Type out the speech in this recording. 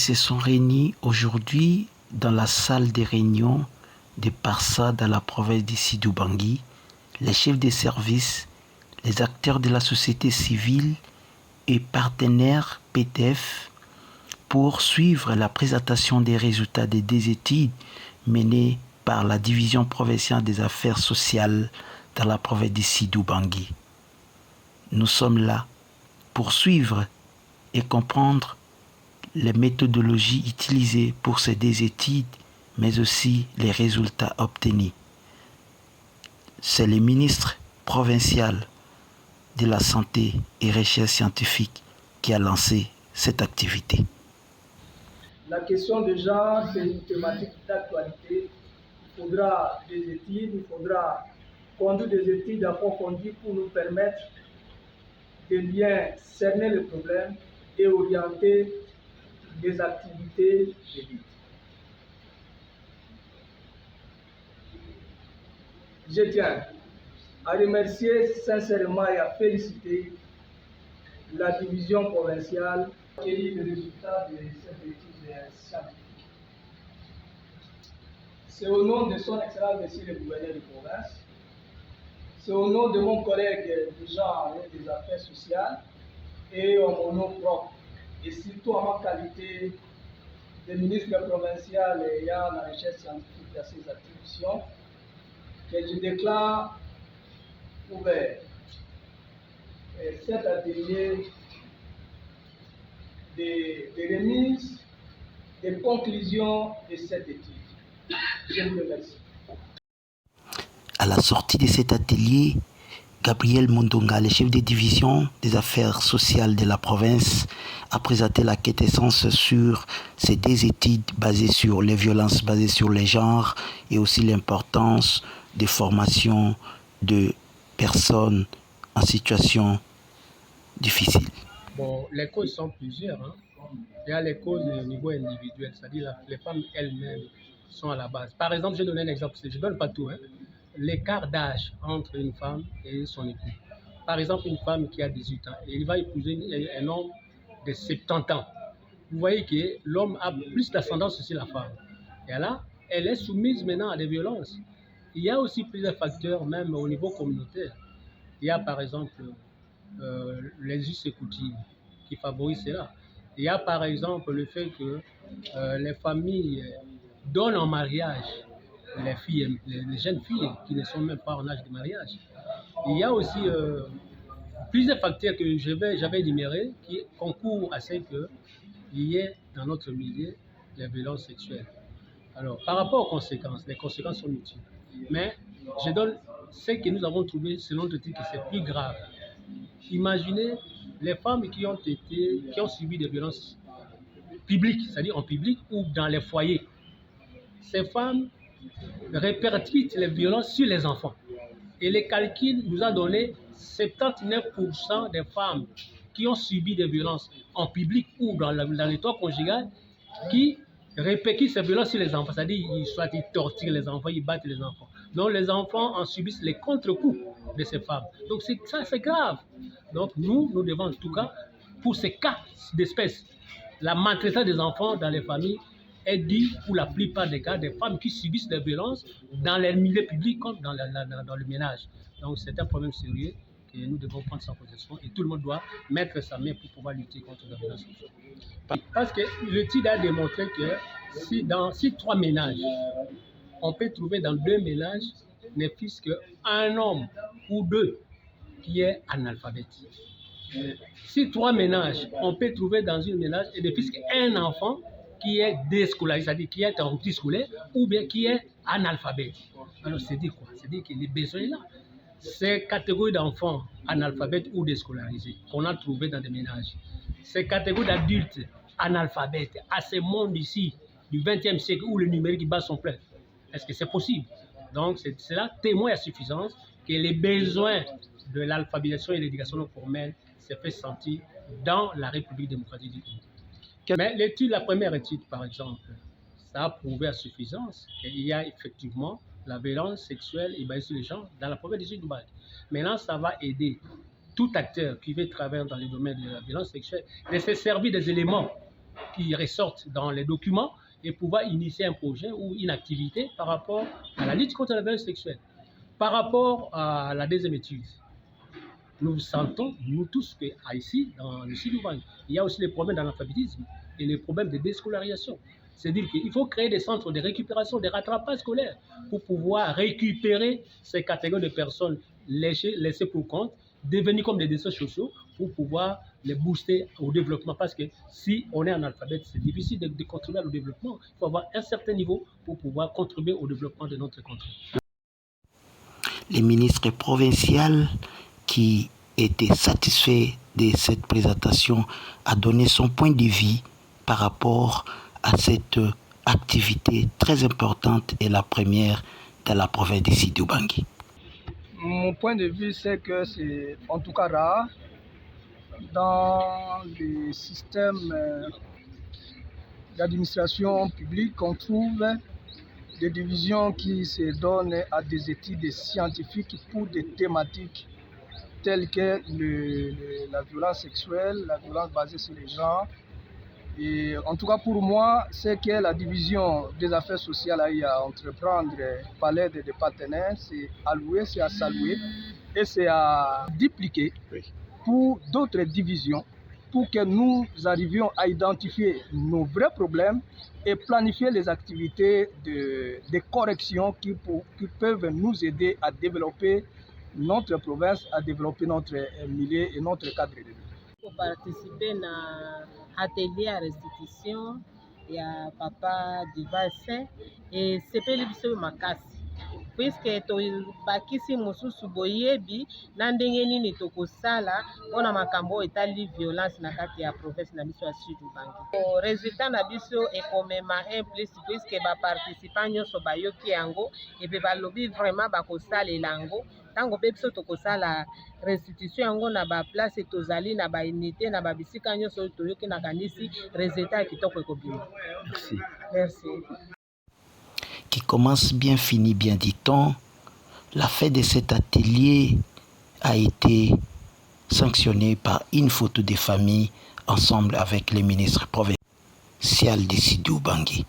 se sont réunis aujourd'hui dans la salle des réunions de Parsa dans la province de Sidou-Bangui, les chefs des services, les acteurs de la société civile et partenaires PTF pour suivre la présentation des résultats des deux études menées par la division provinciale des affaires sociales dans la province de Sidou-Bangui. Nous sommes là pour suivre et comprendre les méthodologies utilisées pour ces deux études, mais aussi les résultats obtenus. C'est le ministre provincial de la Santé et Recherche scientifique qui a lancé cette activité. La question de genre, c'est une thématique d'actualité. Il faudra des études, il faudra conduire des études approfondies pour nous permettre de bien cerner le problème et orienter des activités de lutte. Je tiens à remercier sincèrement et à féliciter la division provinciale qui a eu le résultat de cette étude scientifique. C'est au nom de son Excellence Monsieur le gouverneur de province, c'est au nom de mon collègue du genre et des affaires sociales et en mon nom propre, et surtout en ma qualité de ministre provincial ayant la recherche scientifique dans ses attributions, que je déclare ouvert cet atelier de remise des conclusions de cette étude. Je vous remercie. À la sortie de cet atelier, Gabriel Mondonga, le chef de division des affaires sociales de la province, a présenté la quintessence sur ces deux études basées sur les violences basées sur les genres et aussi l'importance des formations de personnes en situation difficile. Bon, les causes sont plusieurs. Il y a les causes au niveau individuel, c'est-à-dire les femmes elles-mêmes sont à la base. Par exemple, je donne un exemple, je ne donne pas tout. L'écart d'âge entre une femme et son époux. Par exemple, une femme qui a 18 ans, et il va épouser un homme de 70 ans. Vous voyez que l'homme a plus d'ascendance sur la femme. Et là, elle est soumise maintenant à des violences. Il y a aussi plusieurs facteurs, même au niveau communautaire. Il y a par exemple les us et coutumes qui favorisent cela. Il y a par exemple le fait que les familles donnent en mariage les filles, les jeunes filles qui ne sont même pas en âge de mariage. Il y a aussi plusieurs facteurs que j'avais énumérés qui concourent à ce qu'il y ait dans notre milieu les violences sexuelles. Alors, par rapport aux conséquences, les conséquences sont multiples. Mais je donne ce que nous avons trouvé selon le titre que c'est plus grave. Imaginez les femmes qui ont subi des violences publiques, c'est-à-dire en public ou dans les foyers. Ces femmes répercutent les violences sur les enfants. Et les calculs nous ont donné 79% des femmes qui ont subi des violences en public ou dans le toit conjugal qui répercutent ces violences sur les enfants. C'est-à-dire ils torturent les enfants, ils battent les enfants. Donc les enfants en subissent les contre-coups de ces femmes. Donc ça c'est grave. Donc nous devons en tout cas, pour ces cas d'espèce, la maltraitance des enfants dans les familles est due pour la plupart des cas des femmes qui subissent des violences dans les milieux publics comme dans le ménage. Donc c'est un problème sérieux que nous devons prendre sans possession et tout le monde doit mettre sa main pour pouvoir lutter contre la violence. Parce que l'étude a démontré que si 3 ménages, on peut trouver dans 2 ménages ne plus qu'un homme ou 2 qui est analphabète. Si 3 ménages, on peut trouver dans une ménage et ne plus qu'un enfant qui est déscolarisé, c'est-à-dire qui est en rupture scolaire ou bien qui est analphabète. Alors c'est dire quoi? C'est dire que les besoins là, ces catégories d'enfants analphabètes ou déscolarisés qu'on a trouvé dans des ménages, ces catégories d'adultes analphabètes à ce monde ici du XXe siècle où le numérique bat son plein, est-ce que c'est possible? Donc cela témoigne à suffisance que les besoins de l'alphabétisation et de l'éducation non formelle se fait sentir dans la République démocratique du Congo. Mais la première étude, par exemple, ça a prouvé à suffisance qu'il y a effectivement la violence sexuelle et basée sur les gens dans la province du Sud-Ouest. Maintenant, ça va aider tout acteur qui veut travailler dans le domaine de la violence sexuelle de se servir des éléments qui ressortent dans les documents et pouvoir initier un projet ou une activité par rapport à la lutte contre la violence sexuelle. Par rapport à la deuxième étude, nous sentons, nous tous, qu'ici, dans le sud Ubangi, il y a aussi les problèmes d'analphabétisme et les problèmes de déscolarisation. C'est-à-dire qu'il faut créer des centres de récupération, de rattrapage scolaire pour pouvoir récupérer ces catégories de personnes laissées pour compte, devenir comme des décès sociaux pour pouvoir les booster au développement. Parce que si on est analphabète, c'est difficile de contribuer au développement. Il faut avoir un certain niveau pour pouvoir contribuer au développement de notre contrée. Les ministres provinciaux qui était satisfait de cette présentation a donné son point de vue par rapport à cette activité très importante et la première dans la province de Sidi Ubangi. Mon point de vue, c'est que c'est en tout cas rare dans les systèmes d'administration publique qu'on trouve des divisions qui se donnent à des études scientifiques pour des thématiques telles que la violence sexuelle, la violence basée sur les genres. Et en tout cas pour moi, c'est que la division des affaires sociales a eu à entreprendre par l'aide des partenaires, c'est à louer, c'est à saluer et c'est à dupliquer pour d'autres divisions pour que nous arrivions à identifier nos vrais problèmes et planifier les activités de correction qui peuvent nous aider à développer notre province, à développer notre milieu et notre cadre de vie. Pour participer à l'atelier à restitution, il y a papa du bassin et c'est pas le makasi. Puisque tobakisi mosusu boyebi na ndenge nini tokosala mpona makambo etali violence na kati ya province na biso ya Sud Ubangi. Résultat na biso ekomema 1+ puisque baparticipant nyonso bayoki yango epe balobi vraiment bakosalela yango ntango mpe biso tokosala restitution yango na baplace tozali na baunité na babisika nyonso oyo toyoki na kanisi résultat ya kitoko ekobima. Merci. Qui commence bien, finit bien, dit-on. La fin de cet atelier a été sanctionnée par une photo de famille ensemble avec les ministres provinciaux de Sidi Ubangi.